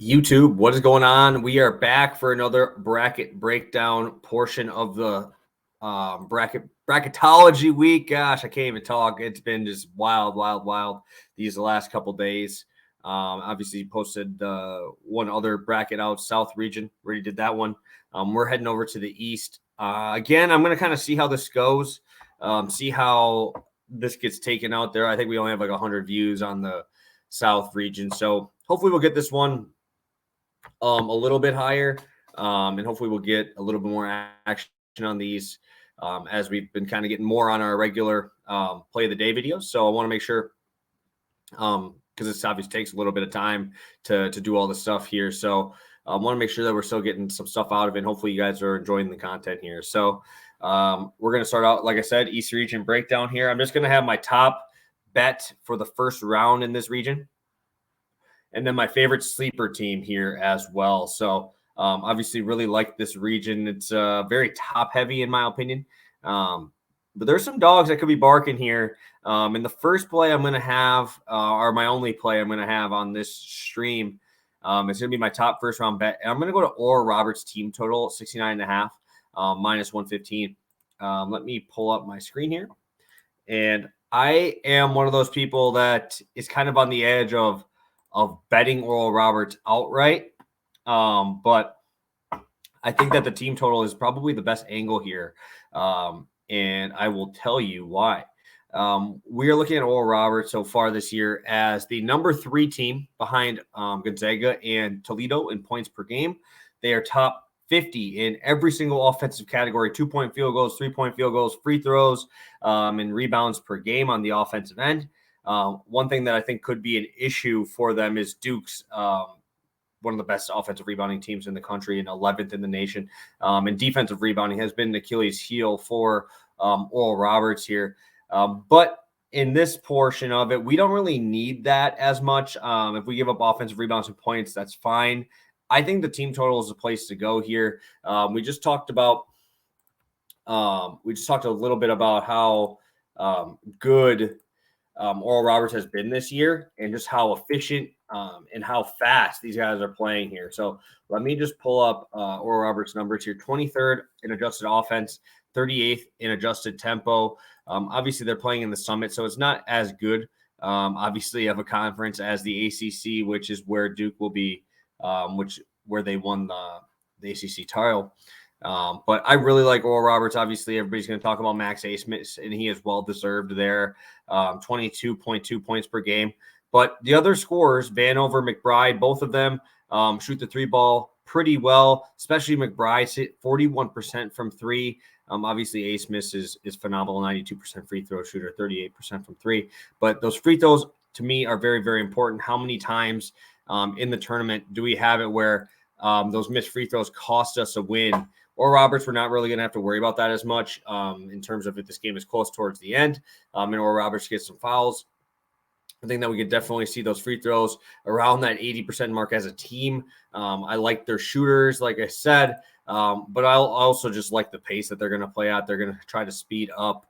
YouTube, what is going on? We are back for another bracket breakdown portion of the bracketology week. Gosh, I can't even talk. It's been just wild these last couple days. Obviously, posted one other bracket out, South region. Already did that one. We're heading over to the East. Again, I'm going to kind of see how this goes, see how this gets taken out there. I think we only have like 100 views on the South region. So hopefully we'll get this one a little bit higher, and hopefully we'll get a little bit more action on these as we've been kind of getting more on our regular play of the day videos. So I want to make sure, because this obviously takes a little bit of time to do all the stuff here. So I want to make sure that we're still getting some stuff out of it. And hopefully you guys are enjoying the content here. So we're going to start out, like I said, East region breakdown here. I'm just going to have my top bet for the first round in this region, and then my favorite sleeper team here as well. So obviously really like this region. It's very top heavy in my opinion. But there's some dogs that could be barking here. And the first play I'm going to have, or my only play I'm going to have on this stream, it's going to be my top first round bet. And I'm going to go to Oral Roberts team total, 69.5, minus 115. Let me pull up my screen here. And I am one of those people that is kind of on the edge of betting Oral Roberts outright. But I think that the team total is probably the best angle here. And I will tell you why. We are looking at Oral Roberts so far this year as the number 3 team behind Gonzaga and Toledo in points per game. They are top 50 in every single offensive category: 2-point field goals, 3-point field goals, free throws, and rebounds per game on the offensive end. One thing that I think could be an issue for them is Duke's one of the best offensive rebounding teams in the country and 11th in the nation. And defensive rebounding has been an Achilles heel for Oral Roberts here. But in this portion of it, we don't really need that as much. If we give up offensive rebounds and points, that's fine. I think the team total is the place to go here. We just talked a little bit about how good Oral Roberts has been this year and just how efficient and how fast these guys are playing here. So let me just pull up Oral Roberts' numbers here. 23rd in adjusted offense, 38th in adjusted tempo. Obviously, they're playing in the Summit, so it's not as good, obviously, of a conference as the ACC, which is where Duke will be, where they won the ACC title. But I really like Oral Roberts. Obviously, everybody's going to talk about Max Asmith, and he is well-deserved there, 22.2 points per game. But the other scorers, Vanover, McBride, both of them shoot the 3-ball pretty well, especially McBride, hit 41% from 3. Obviously, Asmith is phenomenal, 92% free throw shooter, 38% from 3. But those free throws, to me, are very, very important. How many times in the tournament do we have it where those missed free throws cost us a win? Or Roberts, we're not really going to have to worry about that as much in terms of if this game is close towards the end and Oral Roberts gets some fouls. I think that we could definitely see those free throws around that 80% mark as a team. I like their shooters, like I said, but I also just like the pace that they're going to play at. They're going to try to speed up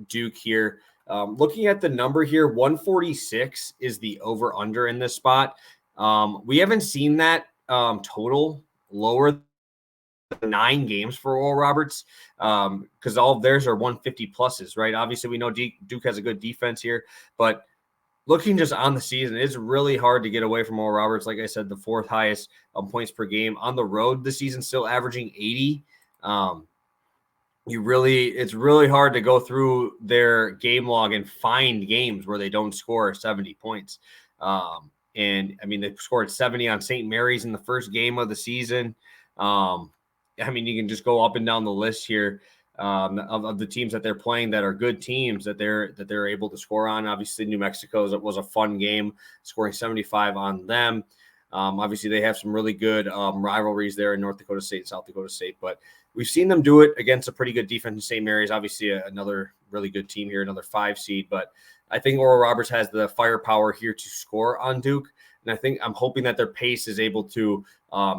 Duke here. Looking at the number here, 146 is the over-under in this spot. We haven't seen that total lower 9 games for Oral Roberts because all of theirs are 150 pluses, right? Obviously, we know Duke has a good defense here, but looking just on the season, it's really hard to get away from Oral Roberts. Like I said, the 4th highest points per game on the road this season, still averaging 80. It's really hard to go through their game log and find games where they don't score 70 points. And I mean, they scored 70 on St. Mary's in the first game of the season. I mean, you can just go up and down the list here of the teams that they're playing that are good teams that they're able to score on. Obviously, New Mexico was a fun game, scoring 75 on them. Obviously, they have some really good rivalries there in North Dakota State and South Dakota State, but we've seen them do it against a pretty good defense in St. Mary's. Obviously, another really good team here, another 5 seed, but I think Oral Roberts has the firepower here to score on Duke. And I'm hoping that their pace is able to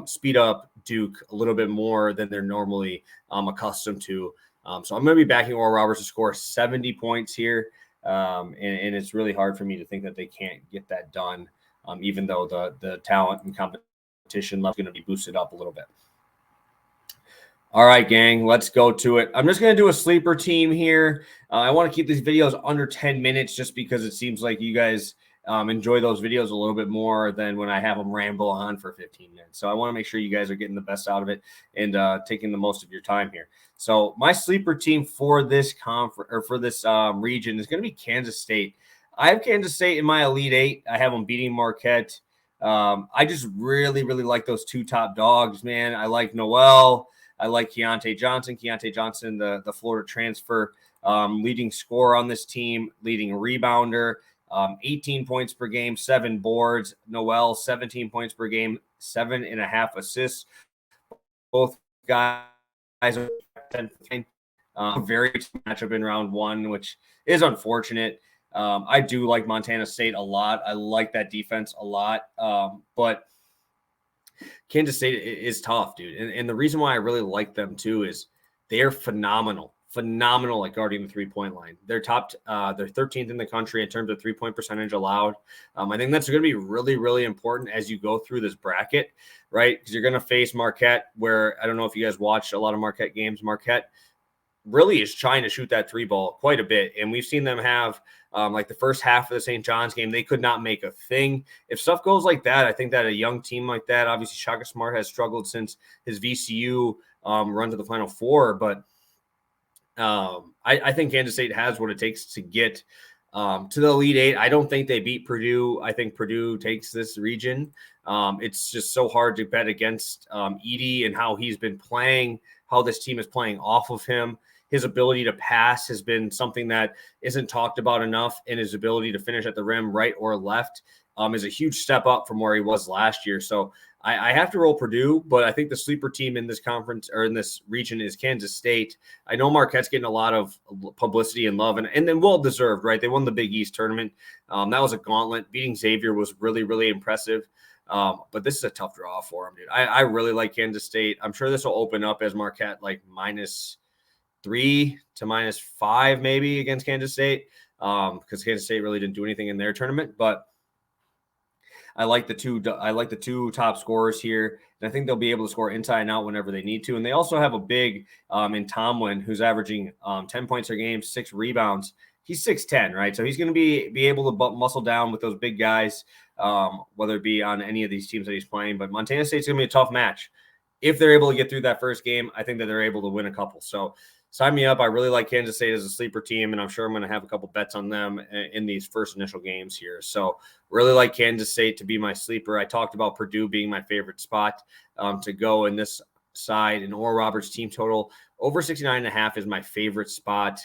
speed up Duke a little bit more than they're normally accustomed to. So I'm going to be backing Oral Roberts to score 70 points here. And it's really hard for me to think that they can't get that done even though the talent and competition level is going to be boosted up a little bit. All right, gang, let's go to it. I'm just going to do a sleeper team here. I want to keep these videos under 10 minutes just because it seems like you guys enjoy those videos a little bit more than when I have them ramble on for 15 minutes. So I want to make sure you guys are getting the best out of it and taking the most of your time here. So my sleeper team for this conference or for this region is going to be Kansas State. I have Kansas State in my Elite Eight. I have them beating Marquette. I just really, really like those two top dogs, man. I like Noel. I like Keontae Johnson. Keontae Johnson, the Florida transfer, leading scorer on this team, leading rebounder, 18 points per game, 7 boards. Noel, 17 points per game, 7.5 assists. Both guys are 10. Very matchup in round 1, which is unfortunate. I do like Montana State a lot. I like that defense a lot, but Kansas State is tough, dude. And the reason why I really like them too is they're phenomenal at guarding the 3-point line. They're they're 13th in the country in terms of 3-point percentage allowed. I think that's going to be really, really important as you go through this bracket, right? Because you're going to face Marquette, where I don't know if you guys watched a lot of Marquette games. Marquette really is trying to shoot that 3 ball quite a bit. And we've seen them have like the first half of the St. John's game, they could not make a thing. If stuff goes like that, I think that a young team like that, obviously Shaka Smart has struggled since his VCU run to the Final Four, but I think Kansas State has what it takes to get to the Elite Eight. I don't think they beat Purdue. I think Purdue takes this region. It's just so hard to bet against Edey and how he's been playing, how this team is playing off of him. His ability to pass has been something that isn't talked about enough, and his ability to finish at the rim, right or left, is a huge step up from where he was last year. So I have to roll Purdue, but I think the sleeper team in this conference or in this region is Kansas State. I know Marquette's getting a lot of publicity and love, and then well deserved, right? They won the Big East tournament. That was a gauntlet. Beating Xavier was really, really impressive. But this is a tough draw for him, dude. I really like Kansas State. I'm sure this will open up as Marquette like -3 to -5 maybe against Kansas State, because Kansas State really didn't do anything in their tournament. But I like the two top scorers here, and I think they'll be able to score inside and out whenever they need to. And they also have a big in Tomlin, who's averaging 10 points per game, 6 rebounds. He's 6'10", right? So he's going to be able to muscle down with those big guys, whether it be on any of these teams that he's playing. But Montana State's going to be a tough match. If they're able to get through that first game, I think that they're able to win a couple. So sign me up. I really like Kansas State as a sleeper team, and I'm sure I'm going to have a couple bets on them in these first initial games here. So really like Kansas State to be my sleeper. I talked about Purdue being my favorite spot to go in this side, and Oral Roberts team total over 69.5 is my favorite spot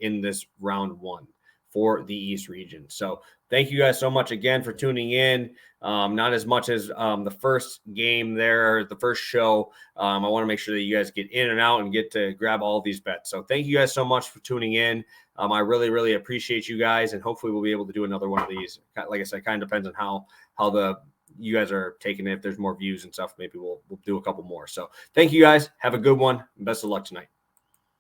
in this round 1 for the East region. So thank you guys so much again for tuning in. Not as much as the first game there, the first show. I want to make sure that you guys get in and out and get to grab all of these bets. So thank you guys so much for tuning in. I really, really appreciate you guys, and hopefully we'll be able to do another one of these. Like I said, kind of depends on how you guys are taking it. If there's more views and stuff, maybe we'll do a couple more. So thank you guys. Have a good one. Best of luck tonight.